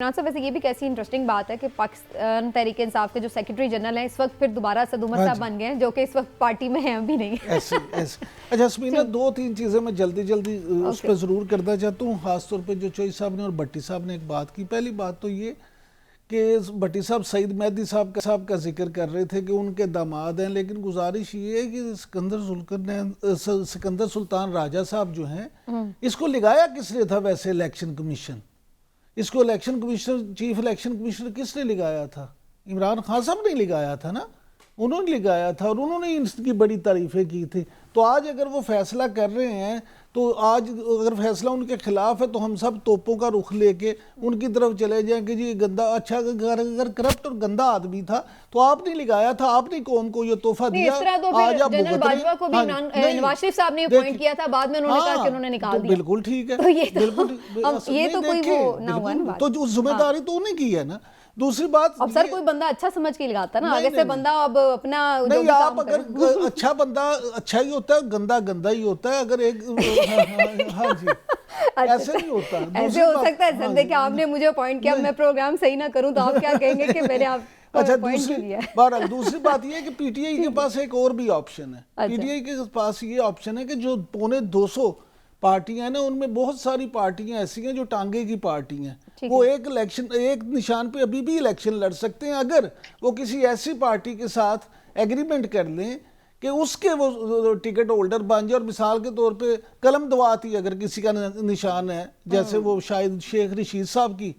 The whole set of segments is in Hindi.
साहब वैसे ये भी कैसी इंटरेस्टिंग बात है कि पाकिस्तान तहरीक इंसाफ के जो सेक्रेटरी जनरल हैं इस वक्त फिर दोबारा सद उमर साहब बन गए हैं, जो कि इस वक्त पार्टी में हैं अभी नहीं। ऐसे अच्छा समीना, दो तीन चीज़ें मैं जल्दी उस पर ज़रूर करना चाहता हूँ, ख़ासतौर पे जो चोई साहब ने और भट्टी साहब ने एक बात की। पहली बात तो ये कि भट्टी साहब सईद मेहदी साहब का जिक्र कर रहे थे कि उनके दामाद हैं, लेकिन गुजारिश ये है कि सिकंदर सुल्तान राजा साहब जो हैं, इसको लगाया किसने था वैसे इलेक्शन कमीशन? इसको election commissioner, chief election commissioner किसने लगाया था? इमरान खान साहब ने लगाया था ना, उन्होंने लगाया था और उन्होंने इसकी बड़ी तारीफें की थी। तो आज अगर वो फैसला कर रहे हैं, तो आज अगर फैसला उनके खिलाफ है तो हम सब तोपों का रुख लेके उनकी तरफ चले जाएं कि जी गंदा, अच्छा अगर करप्ट और गंदा आदमी था तो आपने लगाया था, आपने कौम को ये तोहफा दिया। तो आज आप जनरल बाजवा को भी नवाज शरीफ साहब ने अपॉइंट किया था, बाद में उन्होंने कहा कि उन्होंने निकाल दिया। बिल्कुल ठीक है, तो ये तो कोई वो ना हुआ ना, तो जो जिम्मेदारी तो उन्हें की है ना। दूसरी बात, अब सर कोई बंदा अच्छा समझ के लगाता ना, आगे से बंदा अब अपना नहीं, आप अगर अच्छा बंदा अच्छा ही होता है, गंदा गंदा ही होता है। अगर एक हाँ जी, ऐसे नहीं होता, ऐसे हो सकता है सर। देखिए आपने मुझे अपॉइंट किया, मैं प्रोग्राम सही ना करूं तो आप क्या कहेंगे कि मैंने आप अच्छा दूसरी बात ये है कि पीटीआई के पास एक और भी ऑप्शन है। पीटीआई के पास ये ऑप्शन है कि जो 250 पार्टियां हैं ना, उनमें बहुत सारी पार्टियां ऐसी हैं जो टांगे की पार्टी हैं। वो एक निशान पे अभी भी इलेक्शन लड़ सकते हैं अगर वो किसी ऐसी पार्टी के साथ एग्रीमेंट कर लें कि उसके वो टिकट होल्डर बन जाए। और मिसाल के तौर पे कलम दवाती अगर किसी का निशान है, जैसे वो शायद शेख रशीद साहब की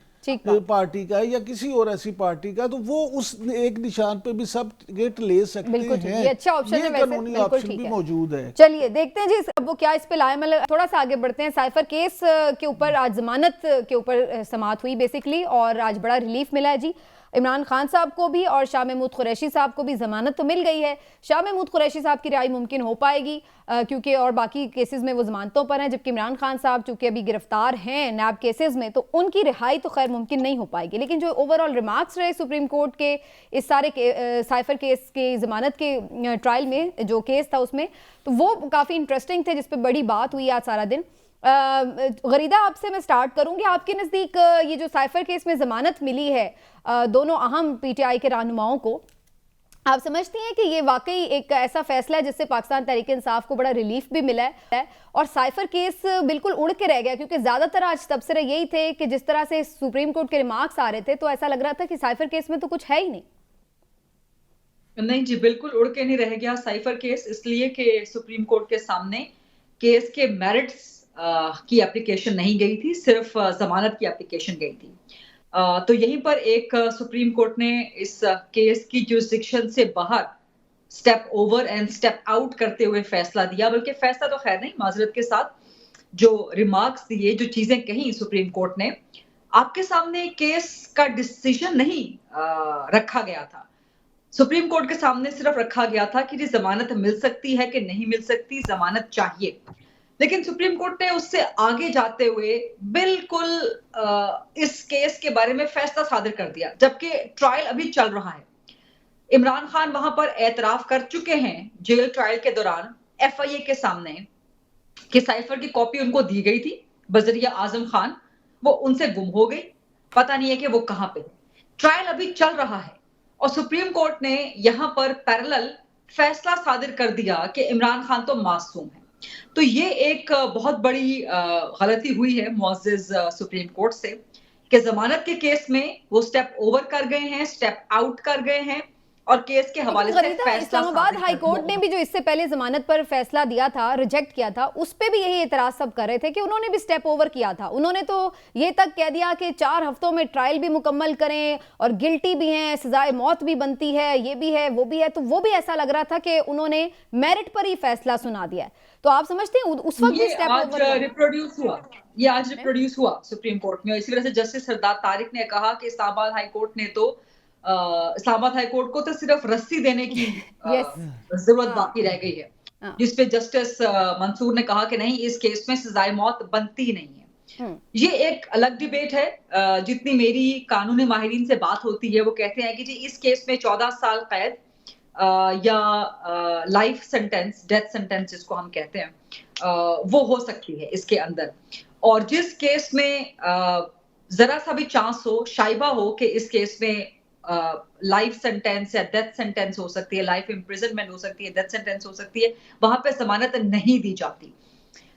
पार्टी का या किसी और ऐसी पार्टी का, तो वो उस एक निशान पे भी सब टिकट ले सकते हैं। ये अच्छा ऑप्शन है, वैसे कानूनी ऑप्शन भी मौजूद है। चलिए देखते हैं जी अब वो क्या इस पे लाए। मतलब थोड़ा सा आगे बढ़ते हैं। साइफर केस के ऊपर आज जमानत के ऊपर समाअत हुई बेसिकली, और आज बड़ा रिलीफ मिला है जी इमरान खान साहब को भी और शाह महमूद कुरैशी साहब को भी जमानत तो मिल गई है। शाह महमूद कुरैशी साहब की रिहाई मुमकिन हो पाएगी क्योंकि और बाकी केसेस में वो जमानतों पर हैं, जबकि इमरान खान साहब चूंकि अभी गिरफ्तार हैं नैब केसेस में, तो उनकी रिहाई तो खैर मुमकिन नहीं हो पाएगी। लेकिन जो ओवरऑल रिमार्क्स रहे सुप्रीम कोर्ट के इस सारे साइफर केस के जमानत के ट्रायल में, जो केस था उसमें, तो वो काफ़ी इंटरेस्टिंग थे, जिस पर बड़ी बात हुई आज सारा दिन। गरीदा आपसे मैं स्टार्ट करूंगी। आपके नज़दीक ये जो साइफर केस में जमानत मिली है दोनों अहम पीटीआई के रहनुमाओं को, आप समझती हैं कि ये वाकई एक ऐसा फैसला है जिससे पाकिस्तान तहरीक इंसाफ को बड़ा रिलीफ भी मिला है और साइफर केस बिल्कुल उड़ के रह गया? क्योंकि ज्यादातर आज तबसरे यही थे कि जिस तरह से सुप्रीम कोर्ट के रिमार्क्स आ रहे थे तो ऐसा लग रहा था कि साइफर केस में तो कुछ है ही नहीं। नहीं जी, बिल्कुल उड़ के नहीं रह गया साइफर केस, इसलिए कि सुप्रीम कोर्ट के सामने केस के मेरिट्स की एप्लीकेशन नहीं गई थी, सिर्फ जमानत की एप्लीकेशन गई थी। तो यहीं पर एक सुप्रीम कोर्ट ने इस केस की जुरिसडिक्शन से बाहर step over and step out करते हुए फैसला दिया। बल्कि फैसला तो खैर नहीं, माजरत के साथ जो रिमार्क्स दिए, जो चीजें कही सुप्रीम कोर्ट ने, आपके सामने केस का डिसीजन नहीं रखा गया था। सुप्रीम कोर्ट के सामने सिर्फ रखा गया था कि जमानत मिल सकती है कि नहीं मिल सकती, जमानत चाहिए। लेकिन सुप्रीम कोर्ट ने उससे आगे जाते हुए बिल्कुल इस केस के बारे में फैसला सादिर कर दिया, जबकि ट्रायल अभी चल रहा है। इमरान खान वहां पर एतराफ कर चुके हैं जेल ट्रायल के दौरान एफआईए के सामने कि साइफर की कॉपी उनको दी गई थी बजरिया आजम खान, वो उनसे गुम हो गई, पता नहीं है कि वो कहां पे। ट्रायल अभी चल रहा है और सुप्रीम कोर्ट ने यहां पर पैरेलल फैसला सादिर कर दिया कि इमरान खान तो मासूम है। तो ये एक बहुत बड़ी गलती हुई है मुअज़्ज़िज़ सुप्रीम कोर्ट से कि जमानत के केस में वो स्टेप ओवर कर गए हैं, स्टेप आउट कर गए हैं और केस के हवाले से फैसला। इस्लामाबाद हाई कोर्ट ने भी जो इससे पहले जमानत पर फैसला दिया था, रिजेक्ट किया था, उस पे भी यही एतराज सब कर रहे थे कि उन्होंने भी स्टेप ओवर किया था। उन्होंने तो ये तक कह दिया कि 4 हफ्तों में ट्रायल भी मुकम्मल करें और गिल्टी भी हैं, सजाए मौत भी बनती है, ये भी है वो भी है। तो वो भी ऐसा लग रहा था कि उन्होंने मेरिट पर ही फैसला सुना दिया है। तो आप समझते हैं उस वक्त भी स्टेप ओवर रिप्रोड्यूस हुआ, ये आज रिप्रोड्यूस हुआ सुप्रीम कोर्ट में। इसी वजह से जस्टिस सरदार तारिक ने कहा कि इस्लामाबाद हाई कोर्ट ने तो इस्लामाबाद हाई कोर्ट को तो सिर्फ रस्सी देने की जरूरत बाकी रह गई है, जिसपे जस्टिस मंसूर ने कहा कि नहीं, इस केस में सजाए मौत बनती नहीं है। ये एक अलग डिबेट है। जितनी मेरी कानूनी माहिरीन से बात होती है वो कहते हैं कि जी इस केस में 14 साल कैद या लाइफ सेंटेंस, डेथ सेंटेंस जिसको हम कहते हैं, वो हो सकती है इसके अंदर। और जिस केस में जरा सा भी चांस हो, शाइबा हो कि इस केस में लाइफ सेंटेंस या डेथ सेंटेंस हो सकती है, लाइफ इम्प्रिजनमेंट हो सकती है, डेथ सेंटेंस हो सकती है, वहां पे जमानत नहीं दी जाती।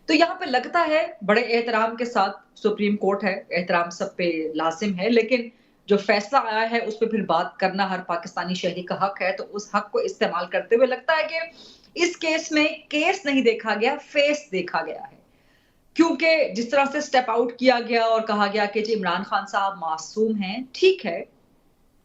तो यहाँ पे लगता है बड़े एहतराम के साथ सुप्रीम कोर्ट है, एहतराम सब पे लाजिम है, लेकिन जो फैसला आया है उस पे फिर बात करना हर पाकिस्तानी शहरी का हक है, तो उस हक को इस्तेमाल करते हुए लगता है कि इस केस में केस नहीं देखा गया, फेस देखा गया है। क्योंकि जिस तरह से स्टेप आउट किया गया और कहा गया कि जी इमरान खान साहब मासूम हैं, ठीक है।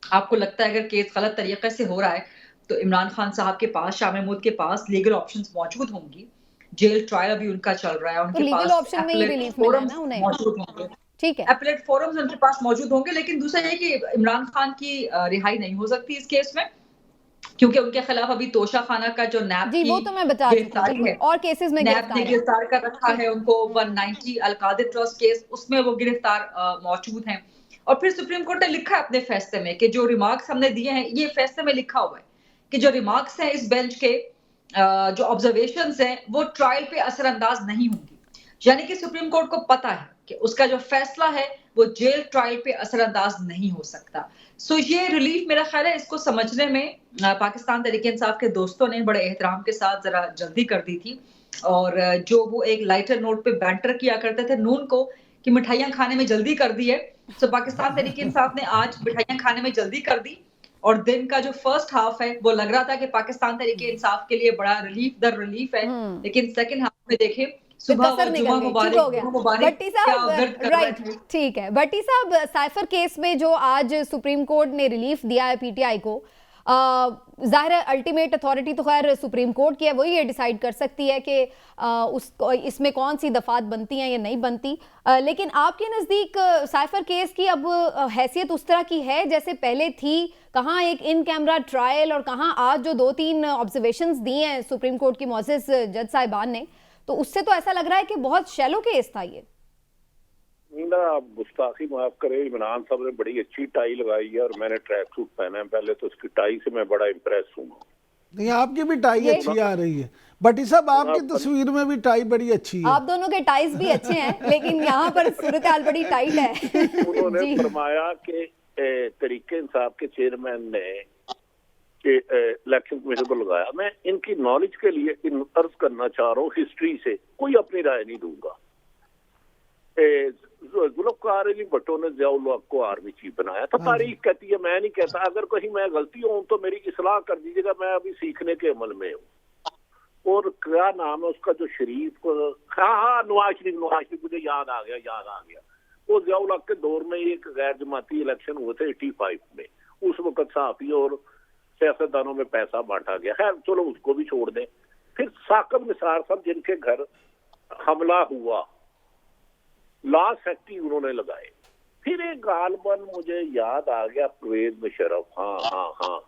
आपको लगता है अगर केस गलत तरीके से हो रहा है, तो इमरान खान साहब के पास, शाह महमूद के पास लीगल ऑप्शंस मौजूद होंगी। जेल ट्रायल अभी उनका चल रहा है, तो उनके लीगल पास ऑप्शन में ही एपीलेट रिलीफ मिला है फोरम्स ना उन्हें। मौजूद होंगे। ठीक है, एपीलेट फोरम्स उनके पास मौजूद होंगे, लेकिन दूसरा ये कि इमरान खान की रिहाई नहीं हो सकती इस केस में, क्योंकि उनके खिलाफ अभी तोशा खाना का जो नैब जी की वो तो मैं बता चुकी हूँ, गिरफ्तारी बिल्कुल, है, और केसेस में नैब गिरफ्तार ने है। गिरफ्तार कर रखा है उनको 190 अलकादिर ट्रस्ट केस, उसमें वो गिरफ्तार मौजूद हैं। और फिर सुप्रीम कोर्ट ने लिखा है अपने फैसले में कि जो रिमार्क्स हमने दिए हैं, ये फैसले में लिखा हुआ है कि जो रिमार्क्स हैं इस बेंच के, जो ऑब्जर्वेशंस हैं, वो ट्रायल पे असरअंदाज नहीं होंगी। यानी कि सुप्रीम कोर्ट को पता है कि उसका जो फैसला है वो जेल ट्रायल पे असरअंदाज नहीं हो सकता। सो ये रिलीफ मेरा ख्याल है इसको समझने में पाकिस्तान तहरीक इंसाफ के दोस्तों ने बड़े एहतराम के साथ जरा जल्दी कर दी थी। और जो वो एक लाइटर नोट पे बैंटर किया करते थे नून को कि मिठाइयां खाने में जल्दी कर दी है, तो पाकिस्तान तहरीक इंसाफ ने आज मिठाइयां खाने में जल्दी कर दी। और दिन का जो फर्स्ट हाफ है वो लग रहा था कि पाकिस्तान तहरीक इंसाफ के लिए बड़ा रिलीफ दर रिलीफ है, लेकिन सेकंड हाफ में देखें सुबह वो जुमा मुबारक भट्टी साहब, राइट, ठीक है भट्टी साहब, साइफर केस में जो आज सुप्रीम कोर्ट ने रिलीफ दिया है पीटीआई को, जाहिर है अल्टीमेट अथॉरिटी तो खैर सुप्रीम कोर्ट की है, वही ये डिसाइड कर सकती है कि उसको इसमें कौन सी दफात बनती हैं या नहीं बनती, लेकिन आपके नज़दीक साइफर केस की अब हैसियत उस तरह की है जैसे पहले थी? कहाँ एक इन कैमरा ट्रायल और कहाँ आज जो 2-3 ऑब्जर्वेशंस दिए हैं सुप्रीम कोर्ट की मोअज़्ज़िज़ जज साहिबान ने, तो उससे तो ऐसा लग रहा है कि बहुत शैलो केस था ये। गुस्ताखी माफ करे, इमरान साहब ने बड़ी अच्छी टाई लगाई है और मैंने ट्रैक सूट पहना है, पहले तो उसकी टाई से मैं बड़ा इम्प्रेस हूँ। नहीं, आपकी भी टाई अच्छी आ रही है भट्टी साहब, आपकी तस्वीर में भी टाई बड़ी अच्छी है। आप दोनों के टाइज भी अच्छे हैं, लेकिन यहाँ पर सूरत हाल बड़ी टाइट है। उन्होंने फरमाया कि तरीके इंसाफ के चेयरमैन ने इलेक्शन कमीशन को लगाया। मैं इनकी नॉलेज के लिए अर्ज करना चाह रहा हूँ, हिस्ट्री से कोई अपनी राय नहीं दूंगा। जुल्फ़िकार अली भुट्टो ने ज़िया-उल हक को आर्मी चीफ बनाया था, तारीख कहती है, मैं नहीं कहता। अगर कहीं मैं गलती हूँ तो मेरी इस्लाह कर दीजिएगा, मैं अभी सीखने के अमल में हूँ। और क्या नाम है उसका जो शरीफ, हाँ नवाज शरीफ, मुझे याद आ गया। वो ज़िया-उल हक के दौर में एक गैर जमाती इलेक्शन हुए थे 85 में, उस वक्त सहाफ़ी और सियासतदानों में पैसा बांटा गया। खैर चलो उसको भी छोड़ दें। फिर साकिब निसार साहब जिनके घर हमला हुआ, लॉ सेक्रेटरी उन्होंने लगाए। फिर एक गालबन मुझे याद आ गया, परवेज मुशर्रफ, हाँ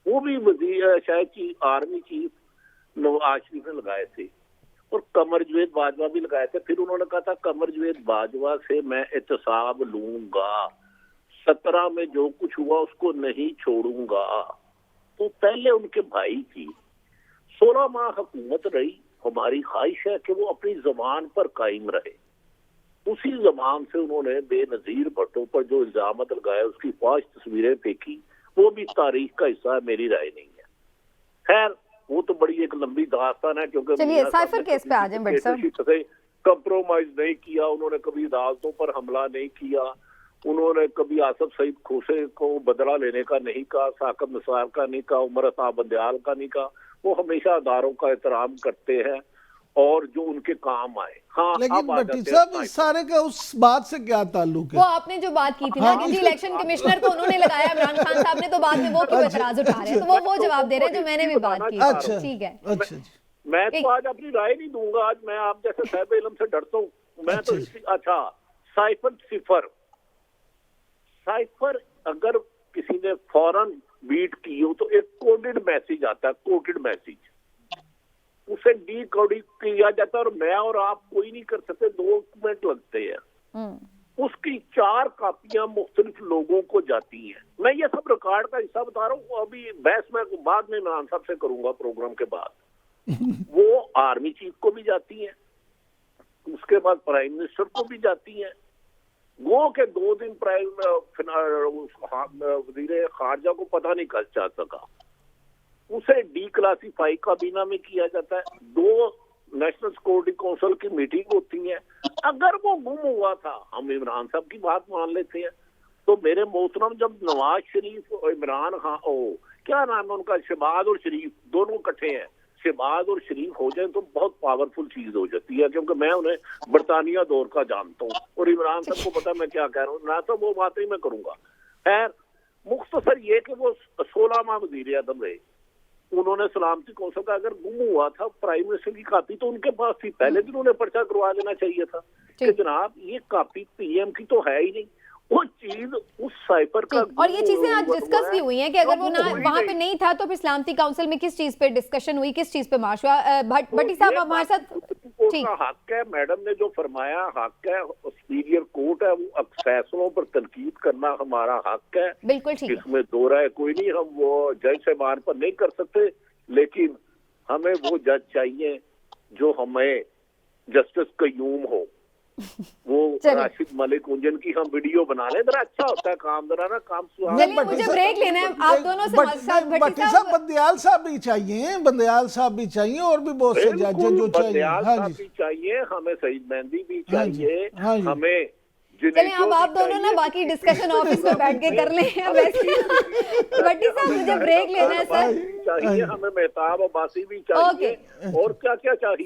वो भी वजीर शायद आर्मी चीफ नवाज शरीफ ने लगाए थे, और कमर जवेद बाजवा भी लगाए थे। फिर उन्होंने कहा था कमर जवेद बाजवा से मैं एहतसाब लूंगा, 17 में जो कुछ हुआ उसको नहीं छोड़ूंगा। तो पहले उनके भाई की 16 माह हुकूमत रही, हमारी ख्वाहिश है कि वो अपनी जबान पर कायम रहे। उसी जबान से उन्होंने बेनजीर भट्टो पर जो इल्जाम लगाया, उसकी 5 तस्वीरें फेंकी, वो भी तारीख का हिस्सा है, मेरी राय नहीं है। खैर वो तो बड़ी एक लंबी दास्तान है, क्योंकि चलिए साइफर केस पे आ जाएं भट्ट साहब। कंप्रोमाइज नहीं किया उन्होंने, कभी अदालतों पर हमला नहीं किया उन्होंने, कभी आसफ सईद खोसे को बदला लेने का नहीं कहा, साकिब निसार का नहीं कहा, उमर अता बंदयाल का नहीं कहा। वो हमेशा अदारों का एहतराम करते हैं और जो उनके काम आए। हाँ, लेकिन भट्टी साहब इस सारे का उस बात से क्या ताल्लुक है? वो आपने जो बात की थी ना कि जी इलेक्शन कमिश्नर को उन्होंने लगाया, इमरान खान साहब ने, तो बाद में वो क्यों एतराज उठा रहे हैं? तो वो जवाब दे रहे हैं जो मैंने भी बात की। अच्छा ठीक है, अच्छा जी। मैं तो आज अपनी राय नहीं दूंगा, आज मैं आप जैसे साहिब इल्म से डरता हूँ। मैं तो अच्छा साइफर अगर किसी ने फौरन बीट की हो तो एक कोडेड मैसेज आता है, कोडेड मैसेज, उसे डी कोडिंग किया जाता है और मैं और आप कोई नहीं कर सकते, 2 मिनट लगते हैं। उसकी 4 कापियां मुख्तलिफ लोगों को जाती हैं। मैं ये सब रिकॉर्ड का हिस्सा बता रहा हूँ, अभी बहस मैं बाद में इमरान साहब से करूंगा प्रोग्राम के बाद। वो आर्मी चीफ को भी जाती हैं, उसके बाद प्राइम मिनिस्टर को भी जाती हैं, गो के 2 दिन वजीर खारजा को पता नहीं कल जा सका, उसे डिक्लासिफाई काबीना में किया जाता है, 2 नेशनल सिक्योरिटी काउंसिल की मीटिंग होती है। अगर वो गुम हुआ था, हम इमरान साहब की बात मान लेते हैं, तो मेरे मोहतरम जब नवाज शरीफ और इमरान खान, क्या नाम है उनका, शहबाज और शरीफ दोनों इकट्ठे हैं, शहबाज और शरीफ हो जाए तो बहुत पावरफुल चीज हो जाती है, क्योंकि मैं उन्हें बरतानिया दौर का जानता हूँ और इमरान साहब को पता मैं क्या कह रहा हूँ, ना तो वो बातें मैं करूंगा। खैर मुख्तसर ये कि वो 16 माह वजीर आज़म रहे, उन्होंने सलामती कौंसिल का अगर गुम हुआ था, प्राइम मिनिस्टर की कापी तो उनके पास थी, पहले दिन उन्हें पर्चा करवा लेना चाहिए था कि जनाब ये कापी पीएम की तो है ही नहीं, वो चीज उस साइफर का। और ये चीजें आज डिस्कस भी हुई हैं कि अगर वो ना वहां पे नहीं था तो फिर सलामती काउंसिल में किस चीज पे डिस्कशन हुई, किस चीज पे मार्च हुआ। भट्टी साहब हमारे साथ ठीक हक है, मैडम ने जो फरमाया हक है, सुपीरियर कोर्ट है, वो फैसलों पर तनकीद करना हमारा हक है, बिल्कुल ठीक है, इसमें दो राय कोई नहीं, हम वो जज साहबान पर नहीं कर सकते, लेकिन हमें वो जज चाहिए जो हमें जस्टिस कयूम हो, वो राशिद मलिक, जिनकी हम वीडियो बना लें, जरा अच्छा होता है काम, जरा ना काम सुहा। चलिए मुझे ब्रेक लेना है, आप दोनों से भट्टी साहब, बंदयाल साहब भी चाहिए, बंदयाल साहब भी चाहिए, और भी बहुत से जज जो चाहिए, बंदयाल साहब भी चाहिए, हमें सईद मेहंदी भी चाहिए, हमें। चलिए अब आप दोनों ना बाकी डिस्कशन ऑफिस में बैठ के कर लें। वैसे भट्टी साहब मुझे ब्रेक लेना है सर, चाहिए हमें, मेहताब अब्बासी भी चाहिए, और क्या क्या चाहिए।